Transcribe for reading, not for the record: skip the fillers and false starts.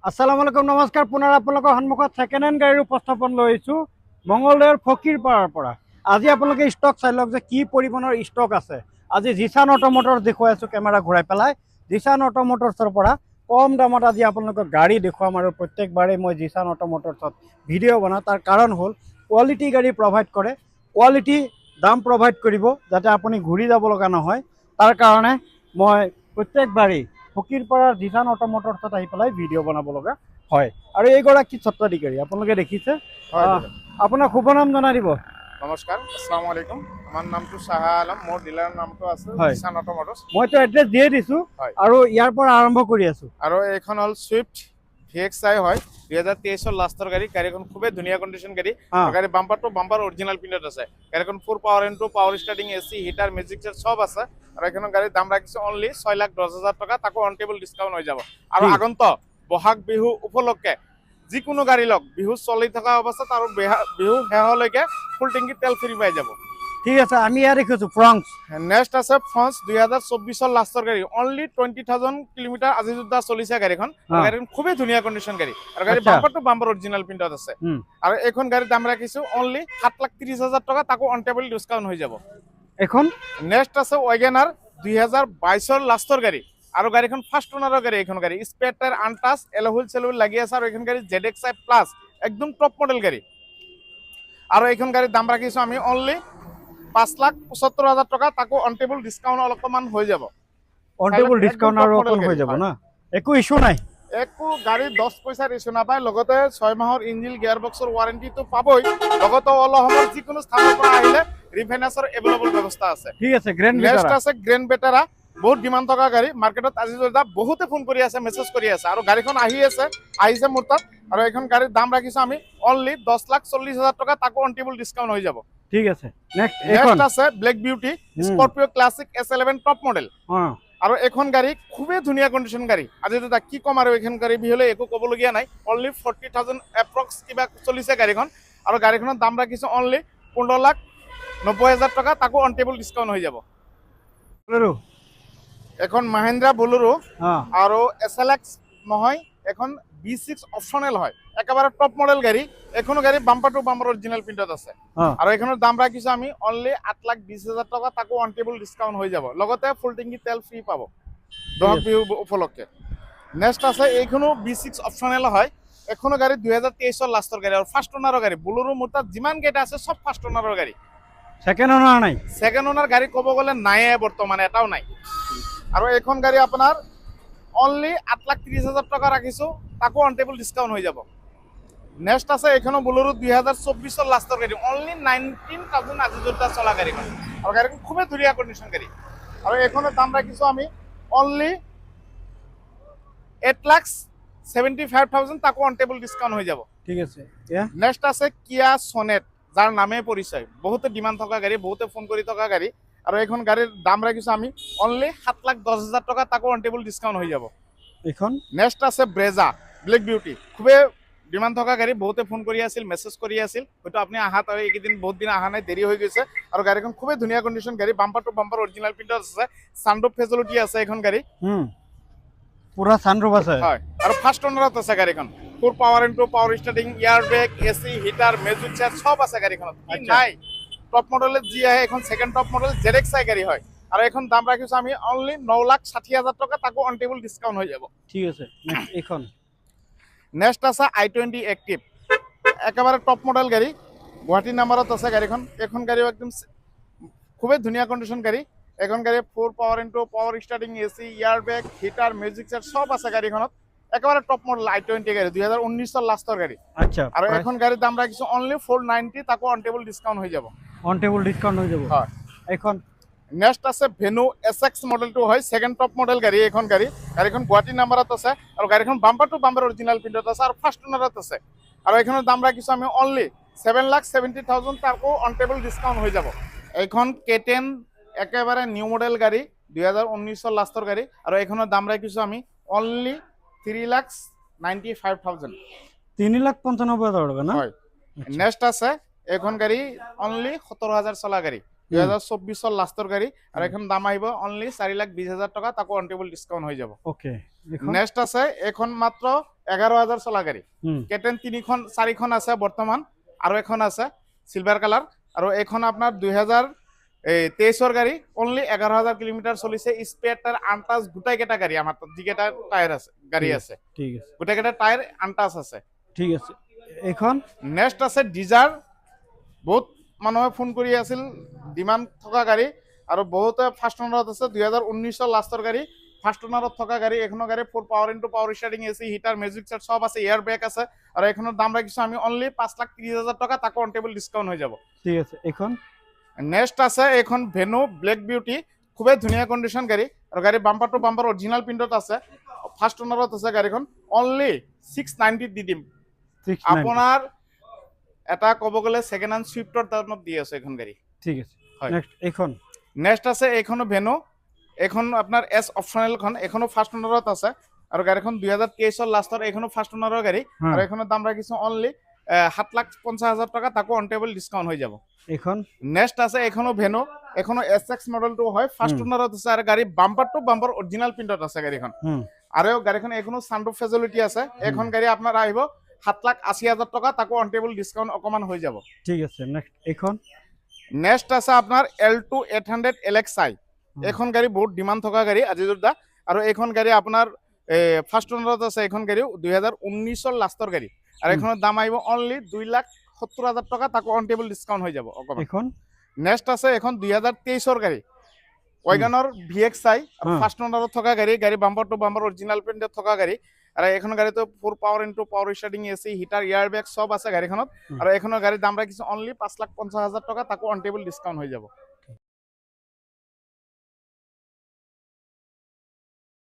আসসালামু আলাইকুম নমস্কাৰ পুনৰ আপোনালোকৰ সন্মুখত সেকেন্ড হেণ্ড গাড়ীৰ উপস্থাপন লৈছো মঙ্গলদৈৰ ফকীৰপাৰাৰ পৰা। আজি আপোনালোকে ষ্টক চাই লওক যে কি পৰিমাণৰ ষ্টক আছে। আজি জিছান অটোমটৰ্ছ দেখুৱাই আছো কেমেৰা ঘূৰাই পেলাই। জিছান অটোমটৰ্ছৰ পৰা কম দামত আজি আপোনালোকক গাড়ী দেখুৱাম আৰু প্ৰত্যেকবাৰে মই জিছান অটোমটৰ্ছত ভিডিঅ' বনাওঁ। তাৰ কাৰণ হ'ল কোৱালিটি গাড়ী প্ৰভাইড কৰে, কোৱালিটি দাম প্ৰভাইড কৰিব যাতে আপুনি ঘূৰি যাব লগা নহয়। তাৰ কাৰণে মই প্ৰত্যেকবাৰেই ফকীৰপাৰাৰ জিছান অটোমটৰ্ছত আহি পেলাই ভিডিঅ' বনাব লগা হয়। আৰু এইগৰাকী স্বত্বাধিকাৰী আপোনালোকে দেখিছে। আপোনাৰ শুভ নাম জনাই দিব। নমস্কাৰ, আসসালামু আলাইকুম। আমাৰ নামটো শাহ আলম, মোৰ ডিলাৰ নামটো আছে জিছান অটোমটৰ্ছ। মইতো এড্ৰেছ দিয়ে দিছোঁ আৰু ইয়াৰ পৰা আৰম্ভ কৰি আছোঁ। আৰু এইখন হ'ল সুইফ্ট VXI হয়, 2023 লাষ্টৰ গাড়ী। গাড়ীখন খুবেই ধুনীয়া কণ্ডিশ্যন গাড়ী। গাড়ী বাম্পাৰ টু বাম্পাৰ অৰিজিনাল প্ৰিণ্টত আছে। গাড়ীখন full power into power starting AC heater music chair সব আছে। আৰু এইখনৰ গাড়ীৰ দাম ৰাখিছোঁ অনলি 6,10,000 টকা, তাকো অন টেবল ডিছকাউণ্ট হৈ যাব। আৰু আগন্তুক বহাগ বিহু উপলক্ষে যিকোনো গাড়ী লওক, বিহু চলি থকা অৱস্থাত আৰু বিহু শেষলৈকে ফুল টেংকি তেল ফ্ৰী পাই যাব। ঠিক আছে, আমি ইয়াত দেখিছোঁ ফ্ৰংক্স। নেক্সট আছে ফ্ৰন্স 2024 লাষ্টৰ গাড়ী, অনলি 20,000 কিলোমিটাৰ আজি যুদ্ধা চলিছে গাড়ীখন। গাড়ীখন খুবেই ধুনীয়া কণ্ডিশ্যন গাড়ী আৰু গাড়ী বাম্পাৰ টু বাম্পাৰ অৰিজিনাল প্ৰিণ্টত আছে। আৰু এইখন গাড়ীৰ দাম ৰাখিছোঁ অনলি 7,30,000 টকা, তাকো অন টেবল ডিছকাউণ্ট হৈ যাব। এখন নেক্সট আছে ৱেগনাৰ 2022 লাষ্টৰ গাড়ী আৰু গাড়ীখন ফাৰ্ষ্ট ওনাৰৰ গাড়ী। এইখন গাড়ী স্পেয়াৰ টায়াৰ আনটাচ, এলহুইল চেলহুইল লাগি আছে। আৰু এইখন গাড়ী ZXI প্লাছ একদম টপ মডেল গাড়ী। আৰু এইখন গাড়ীৰ দাম ৰাখিছোঁ আমি অনলি 5,75,000 টকা, তাকো অন টেবল ডিছকাউণ্ট অলপমান হৈ যাব। অন টেবল ডিছকাউণ্ট আৰু অকল হৈ যাব না, একো ইছ্যু নাই। একো গাড়ী 10 পইচাৰ ইছ্যু নাপায়। লগতে 6 মাহৰ ইঞ্জিন গিয়াৰ বক্সৰ ৱাৰেণ্টিটো পাবই। লগতে অসমৰ যিকোনো স্থানৰ পৰা আহিলে ৰিফাইনেন্সৰ এভেইলেবল ব্যৱস্থা আছে। ঠিক আছে, গ্ৰেণ্ড নেক্সট আছে গ্ৰেণ্ড বেটাৰা, বহুত ডিমাণ্ড থকা গাড়ী। মাৰ্কেটত আজি যদিও বহুতে ফোন কৰি আছে, মেছেজ কৰি আছে, আৰু গাড়ীখন আহিছে মোৰ তাত। আৰু এইখন গাড়ীৰ দাম ৰাখিছোঁ আমি অনলি 10,40,000 টকা, তাকো অন টেবল ডিছকাউণ্ট হৈ যাব। ঠিক আছে। নেক্সট আছে black beauty Scorpio classic S11 top model. আৰু এইখন গাড়ী খুবেই ধুনীয়া কণ্ডিশ্যন গাড়ী। আজি দাদা কি ক'ম আৰু এইখন গাড়ী বিহলে একো ক'বলগীয়া নাই। অনলি 40,000 এপ্ৰক্স কিবা চলিছে গাড়ীখন। আৰু গাড়ীখনৰ দাম ৰাখিছোঁ অনলি 15,90,000 টকা, তাকো অন টেবল ডিছকাউণ্ট হৈ যাব। এখন মাহিন্দ্ৰা বলেৰো আৰু SLX নহয়, এখন B6 অপশ্যনেল হয়, একেবাৰে টপ মডেল গাড়ী। এইখনো গাড়ী বাম্পাৰ টু বাম্পাৰ অৰিজিনাল প্ৰিণ্টত আছে। আৰু এইখনৰ দাম ৰাখিছোঁ আমি অনলি 8,20,000 টকা, তাকো অন টেবল ডিছকাউণ্ট হৈ যাব। লগতে ফুল টেংকি তেল ফ্ৰী পাব বহাগ বিহু উপলক্ষে। নেক্সট আছে এইখনো B6 অপশ্যনেল হয়। এইখনো গাড়ী 2023 লাষ্টৰ গাড়ী আৰু ফাৰ্ষ্ট ওনাৰৰ গাড়ী। বলেৰো মোৰ তাত যিমান কেইটা আছে চব ফাৰ্ষ্ট ওনাৰৰ গাড়ী। ছেকেণ্ড ওনাৰ নাই, ছেকেণ্ড ওনাৰ গাড়ী ক'ব গ'লে নাইয়ে বৰ্তমান, এটাও নাই। আৰু এইখন গাড়ী আপোনাৰ অনলি 8,30,000 টকা ৰাখিছোঁ, তাকো অন টেবল ডিছকাউণ্ট হৈ যাব। নেক্সট আছে এইখনো বলেৰো 2024 লাষ্টৰ গাড়ী, অনলি 19,000 আজি যুদ্ধা চলা গাড়ীখন। আৰু গাড়ীখন খুবেই ধুনীয়া কণ্ডিশ্যন গাড়ী। আৰু এইখনৰ দাম ৰাখিছোঁ আমি অনলি 8,75,000, তাকো অন টেবল ডিছকাউণ্ট হৈ যাব। ঠিক আছে। নেক্সট আছে কিয়া ছনেট, যাৰ নামে পৰিচয়, বহুতে ডিমাণ্ড থকা গাড়ী, বহুতে ফোন কৰি থকা গাড়ী। আৰু এইখন গাড়ীৰ দাম ৰাখিছোঁ আমি অনলি 7,10,000 টকা, তাকো অন টেবল ডিছকাউণ্ট হৈ যাব। এইখন নেক্সট আছে ব্ৰেজা ব্লেক বিউটি, খুবেই ডিমাণ্ড থকা গাড়ী, বহুতে ফোন কৰি আছিল, মেছেজ কৰি আছিল। হয়তো আপুনি আহাত এইকেইদিন বহুত দিন অহা নাই, দেৰি হৈ গৈছে। আৰু গাড়ীখন খুবেই ধুনীয়া কণ্ডিশ্যন গাড়ী, বাম্পাৰ টু বাম্পাৰ অৰিজিনাল প্ৰিণ্টত আছে। ছানৰুফ ফেচিলিটি আছে এইখন গাড়ী, পুৰা ছানৰুফ আছে। হয়, আৰু ফাৰ্ষ্ট ওনাৰত আছে গাড়ীখন। Full power into power starting, air bag, AC heater, music chair সব আছে গাড়ীখনত। নাই টপ মডেলত যি আহে এখন ছেকেণ্ড টপ মডেল ZXI গাড়ী হয়। আৰু এখন দাম ৰাখিছোঁ আমি অনলি 9,60,000 টকা, তাকো অন টেবল ডিছকাউণ্ট হৈ যাব। ঠিক আছে। এইখন নেক্সট আছে i20 এক্টিভ, একেবাৰে টপ মডেল গাড়ী, গুৱাহাটী নাম্বাৰত আছে গাড়ীখন। এইখন গাড়ীও একদম খুবেই ধুনীয়া কণ্ডিশ্যন গাড়ী। এখন গাড়ী full power into power starting, AC air bag heater music chair সব আছে গাড়ীখনত। একেবাৰে টপ মডেল i20 গাড়ী, 2019 লাষ্টৰ গাড়ী। আচ্ছা। আৰু এখন গাড়ীৰ দাম ৰাখিছোঁ অনলি 490, তাকো অন টেবল ডিছকাউণ্ট হৈ যাব। অন টেবল ডিছকাউণ্ট হৈ যাব। হয়। এইখন নেক্সট আছে ভেনু SX মডেলটো হয়, ছেকেণ্ড টপ মডেল গাড়ী। এইখন গাড়ীখন গুৱাহাটী নাম্বাৰত আছে। আৰু গাড়ীখন বাম্পাৰ টু বাম্পাৰ অৰিজিনাল প্ৰিণ্টত আছে, আৰু ফাৰ্ষ্ট ওনাৰত আছে। আৰু এইখনৰ দাম ৰাখিছোঁ আমি অনলি 7,70,000, তাকো অন টেবল ডিছকাউণ্ট হৈ যাব। এইখন K10 একেবাৰে নিউ মডেল গাড়ী, 2019 লাষ্টৰ গাড়ী। আৰু এইখনৰ দাম ৰাখিছোঁ আমি অনলি 3,95,000। 3,95,000 টকা না? হয়। নেক্সট আছে এইখন গাড়ী অনলি 17,000 চলা গাড়ী, 2024 লাষ্টৰ গাড়ী। আৰু এখন দাম আহিব অনলি 4,20,000 টকা, তাকো অন টেবল ডিছকাউণ্ট হৈ যাব। ওকে। নেক্সট আছে এইখন মাত্ৰ 11,000 চলা গাড়ী হুম কেটেন 4খন আছে বৰ্তমান আৰু এখন আছে সিলভাৰ কালাৰ আৰু এইখন আপোনাৰ 2023 গাড়ী অনলি 11,000 কিলোমিটাৰ চলিছে স্পেয়াৰ টায়াৰ আনটাচ গোটাইকেইটা গাড়ী আমাৰ তাত যিকেইটা টায়াৰ আছে গাড়ী আছে ঠিক আছে গোটাইকেইটা টায়াৰ আনটাচ আছে ঠিক আছে এইখন নেক্সট আছে ডিজাৰ বহুত মানুহে ফোন কৰি আছিল ডিমাণ্ড থকা গাড়ী আৰু বহুতে ফাৰ্ষ্ট অনাৰত আছে 2019 লাষ্টৰ গাড়ী ফাৰ্ষ্ট অনাৰত থকা গাড়ী এখনো গাড়ী full power into power starting AC heater music set সব আছে এয়াৰ ব্ৰেক আছে আৰু এখনৰ দাম ৰাখিছো আমি অনলি 5,30,000 টকা তাকো অন টেবল ডিসকাউন্ট হৈ যাব ঠিক আছে এইখন নেক্সট আছে এখন ভেনু ব্লেক বিউটি খুবই ধুনীয়া কন্ডিশন গাড়ী আৰু গাড়ী বাম্পাৰ টু বাম্পাৰ অৰিজিনাল প্ৰিন্টত আছে ফাৰ্ষ্ট অনাৰত আছে গাড়ীখন অনলি 690 দি দিম 690 আপোনাৰ এটা ক'ব গ'লে সেকেন্ড হ্যান্ড সুইফটৰ দামত দি আছে এখন গাড়ী ঠিক আছে হয়। নেক্সট এইখন নেক্সট আছে এইখনো ভেনু এখন আপোনাৰ এস অপশনালখন এখনো ফাৰ্ষ্ট অনাৰত আছে আৰু গাড়ীখন 2023 লাষ্টৰ এখনো ফাৰ্ষ্ট অনাৰৰ গাড়ী আৰু এখনৰ দাম ৰাখিছো অনলি 7,50,000 টকা তাকো অন টেবল ডিসকাউন্ট হৈ যাব এইখন নেক্সট আছে এখনো ভেনু এখনো এসএক্স মডেলটো হয় ফাৰ্ষ্ট অনাৰত আছে আৰু গাড়ী বাম্পাৰ টু বাম্পাৰ অৰিজিনাল প্ৰিন্টত আছে গাড়ীখন আৰু গাড়ীখন এখনো সানৰুফ ফেসিলিটি আছে এখন গাড়ী আপোনাৰ আহিব 7,80,000 টকা তাকো অন টেবল ডিসকাউন্ট অকমান হৈ যাব ঠিক আছে নেক্সট এইখন নেক্সট আছে আপোনাৰ L2 800 LXi এখন গাড়ী বহুত ডিমাণ্ড থকা গাড়ী আজিজুদ্দা আৰু এইখন গাড়ী আপোনাৰ ফাৰ্ষ্ট অনাৰত আছে এখন গাড়ী 2019 লাষ্টৰ গাড়ী আৰু এখনৰ দাম আহিব অনলি 2,70,000 টকা তাকো অন টেবল ডিসকাউন্ট হৈ যাব অকমান এইখন নেক্সট আছে এখন 2023 গাড়ী ওয়াগনার VXi ফার্স্ট অনাৰত থকা গাড়ী বাম্পাৰ টু বাম্পাৰ অৰিজিনাল প্ৰিন্টত থকা গাড়ী আৰু এইখন গাড়ীটো full power into power starting AC heater air bag সব আছে গাড়ীখনত আৰু এইখনৰ গাড়ীৰ দাম ৰাখিছো অনলি 5,50,000 টকা তাকো অন টেবল ডিসকাউন্ট হৈ যাব